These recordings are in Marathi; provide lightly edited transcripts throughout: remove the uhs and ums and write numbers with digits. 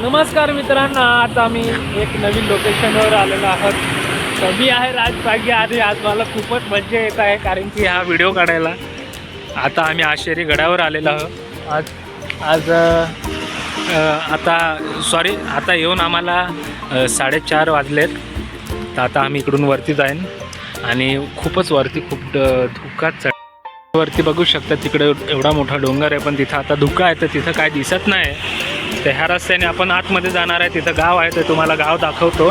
नमस्कार मित्रांनो, आता आम्ही एक नवीन लोकेशनवर आलेलो आहोत. तर मी आहे राजबागी आणि आज मला खूपच मजा येत आहे कारण की हा व्हिडिओ काढायला. आता आम्ही आशेरी गडावर आलेलो आहोत. आज आता येऊन आम्हाला 4:30 वाजलेत. तर आता आम्ही इकडून वरती जाईन आणि खूपच वरती खूप धुक्यात वरती बघू शकता. तिकडे एवढा मोठा डोंगर आहे पण तिथं आता धुका आहे तर तिथं काय दिसत नाही. तर ह्या रस्त्याने आपण आतमध्ये जाणार आहे. तिथं गाव आहे तर तुम्हाला गाव दाखवतो.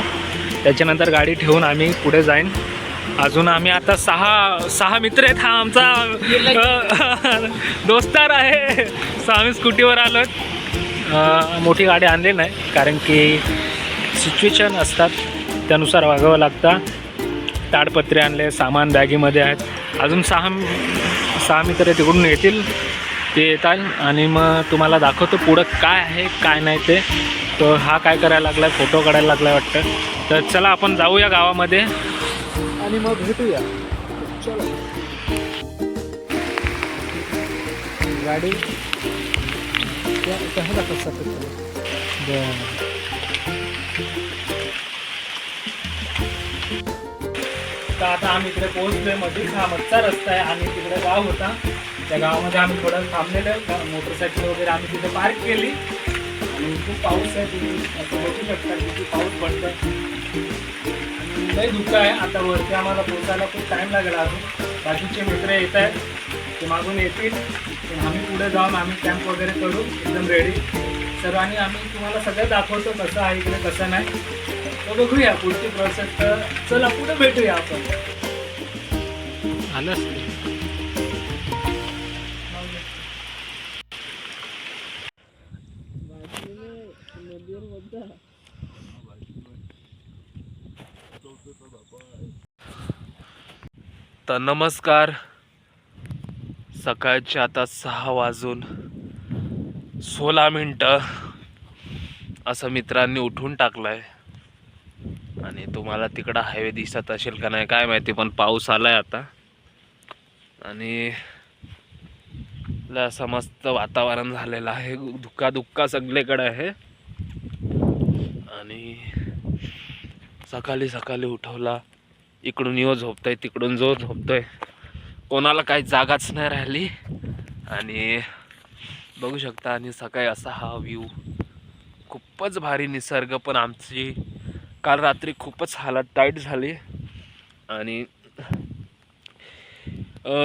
त्याच्यानंतर गाडी ठेवून आम्ही पुढे जाईन. अजून आम्ही आता सहा मित्र आहेत. हा आमचा दोस्तार आहे. आम्ही स्कूटीवर आलो. मोठी गाडी आणली नाही कारण की सिच्युएशन असतात त्यानुसार वागावं लागतं. ताडपत्रे आणले, सामान बॅगीमध्ये आहेत. अजून सहा मित्र तिकडून येतील. ते येतात आणि मग तुम्हाला दाखवतो पुढं काय आहे काय नाही ते. तर हा काय करायला लागला, फोटो काढायला लागला वाटतं. तर चला आपण जाऊया गावामध्ये आणि मग भेटूया. चला गाडी तर आता आम्ही इकडे पोहोचलोय. मध्ये हा मच्छा रस्ता आहे आणि तिकडे गाव होता. त्या गावामध्ये आम्ही थोडं थांबलेलं. मोटरसायकल वगैरे आम्ही तिथे पार्क केली आणि खूप पाऊस आहे. तुम्ही असं बघू शकता किती पाऊस पडतोय. लई धुकं आहे. आता वरती आम्हाला पोहोचायला खूप टाईम लागेल. अजून बाकीचे मित्र येत आहेत, ते मागून येतील. आम्ही पुढे जाऊन आम्ही कॅम्प वगैरे करू एकदम रेडी सर्वांनी. आम्ही तुम्हाला सगळं दाखवतो कसं आहे इकडे कसं नाही. तर बघूया पुढची प्रोसेस. तर चला पुढे भेटूया आपण. आलंच तर नमस्कार. सकाळचे आता 6:16 असं मित्रांनी उठून टाकलंय. आणि तुम्हाला तिकडं हायवे दिसत असेल का नाही काय माहिती, पण पाऊस आलाय आता आणि असं मस्त वातावरण झालेलं आहे. धुक्का सगळीकडे आहे. आणि सकाळी उठवला, इकडून येऊ झोपतोय तिकडून जो झोपतोय. कोणाला काही जागाच नाही राहिली. आणि बघू शकता. आणि सकाळी असा हा व्ह्यू खूपच भारी निसर्ग. पण आमची काल रात्री खूपच हालत टाईट झाली आणि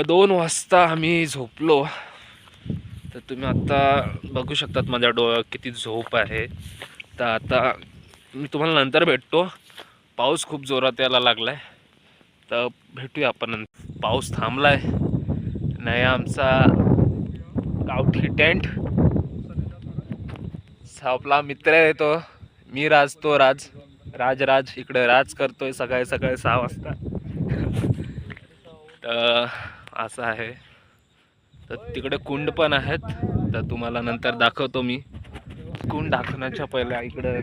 2 वाजता आम्ही झोपलो. तर तुम्ही आता बघू शकतात माझ्या डोळ्यात किती झोप आहे. तर आता मी तुम्हाला नंतर भेटतो. पाऊस खूप जोरात यायला लागलाय. तर भेटूया आपण. पाऊस थांबलाय नाही. आमचा गावठी टेंट. आपला मित्र येतो. मी राज, तो राज इकडे राज करतोय सकाळी 6 वाजता. तर असं आहे. तर तिकडे कुंड पण आहेत. तर तुम्हाला नंतर दाखवतो मी. कुंड दाखवण्याच्या पहिले इकडे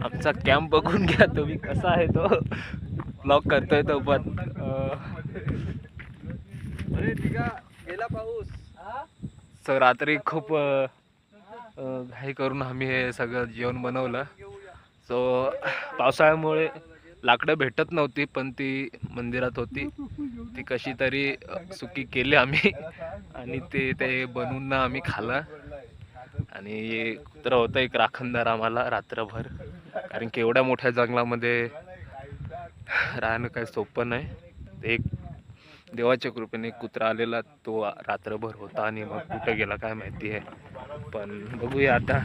आमचा कॅम्प बघून घ्या तुम्ही कसा आहे तो. ब्लॉग करतोय तो पण. गेला पाऊस. सो रात्री खूप घाई करून आम्ही हे सगळं जेवण बनवलं. सो पावसाळ्यामुळे लाकडं भेटत नव्हती पण ती मंदिरात होती. ती कशी तरी सुकी केली आम्ही आणि ते बनवून आम्ही खाल्लं. आणि कुत्रा होता एक राखणदार आम्हाला रात्रभर, कारण की एवढ्या मोठ्या जंगलामध्ये राहणं काही सोपं नाही. एक देवाच्या कृपेने कुत्रा आलेला, तो रात्रभर होता आणि मग कुठं गेला काय माहिती आहे. पण बघूया आता.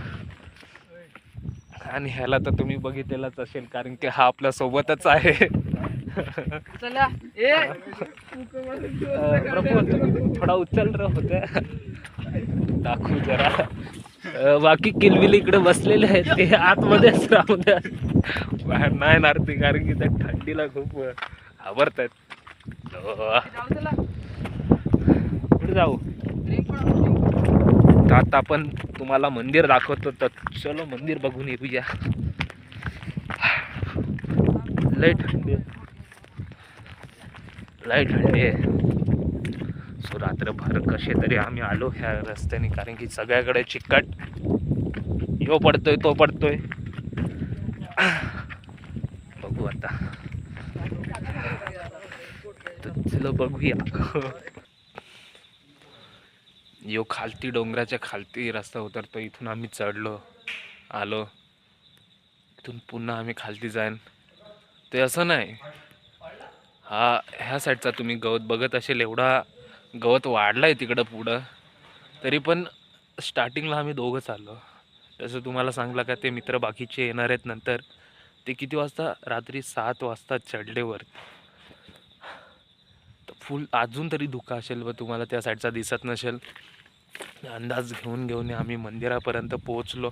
आणि ह्याला तर तुम्ही बघितलेलाच असेल कारण की हा आपल्या सोबतच आहे. चला थोडा उचल होत्या दाखवू जरा. बाकी किलबिली इकडे बसलेले आहेत, ते आतमध्येच राहू द्या, बाहेर नाही येणार ते कारण की त्या थंडीला खूप घाबरतात. कुठे जाऊ. तर आता आपण तुम्हाला मंदिर दाखवतो. तर चलो मंदिर बघून येऊया. लय थंडी आहे. सो रात्रभर कसे तरी आम्ही आलो ह्या रस्त्याने कारण की सगळ्याकडे चिकट. ह्यो पडतोय तो पडतोय. बघू आता. तर चलो बघूया. यो खालती डोंगराच्या खालती रस्ता उतरतो, इथून आम्ही चढलो आलो, इथून पुन्हा आम्ही खालती जाईन. ते असं नाही, ह्या साईडचा तुम्ही गवत बघत असेल, एवढा गवत वाढलाय तिकडं पुढं. तरी पण स्टार्टिंगला आम्ही दोघंच आलो. तसं तुम्हाला सांगला का ते मित्र बाकीचे येणार आहेत नंतर. ते किती वाजता, रात्री 7 वाजता चढले वर. तर फुल अजून तरी धुका असेल व तुम्हाला त्या साईडचा दिसत नसेल. अंदाज घेऊन घेऊन आम्ही मंदिरापर्यंत पोहोचलो.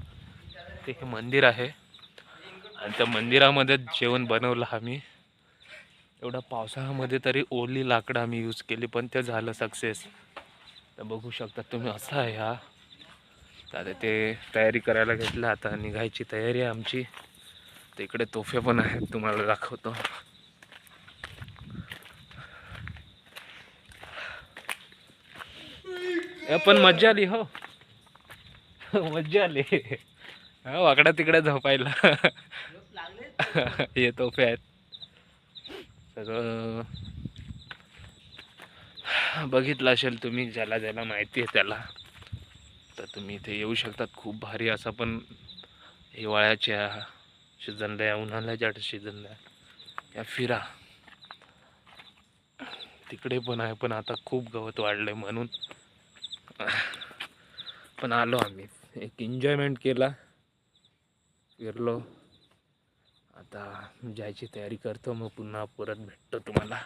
ते हे मंदिर आहे आणि त्या मंदिरामध्ये जेवण बनवलं आम्ही. एवढा पावसाळ्यामध्ये तरी ओली लाकडं आम्ही यूज केली, पण ते झालं सक्सेस. तर बघू शकता तुम्ही, असा आहे हा. तर आता ते तयारी करायला घेतलं, आता निघायची तयारी आहे आमची. तर इकडे तोफे पण आहेत, तुम्हाला दाखवतो. पण मज्जा आली हो. मज्जा आली. वाकडा तिकडे झोपायला. हे तोफे आहेत सगळं. बघितलं असेल तुम्ही, ज्याला ज्याला माहिती आहे त्याला. तर तुम्ही इथे येऊ शकतात. खूप भारी असं पण हिवाळ्याच्या सीझनला या उन्हाळ्याच्या सीझनला या फिरा. तिकडे पण आहे, पण आता खूप गवत वाढलंय म्हणून. पण आलो आम्ही, एक एन्जॉयमेंट केला, फिरलो. आता जायची तयारी करतो, मग पुन्हा परत भेटतो तुम्हाला.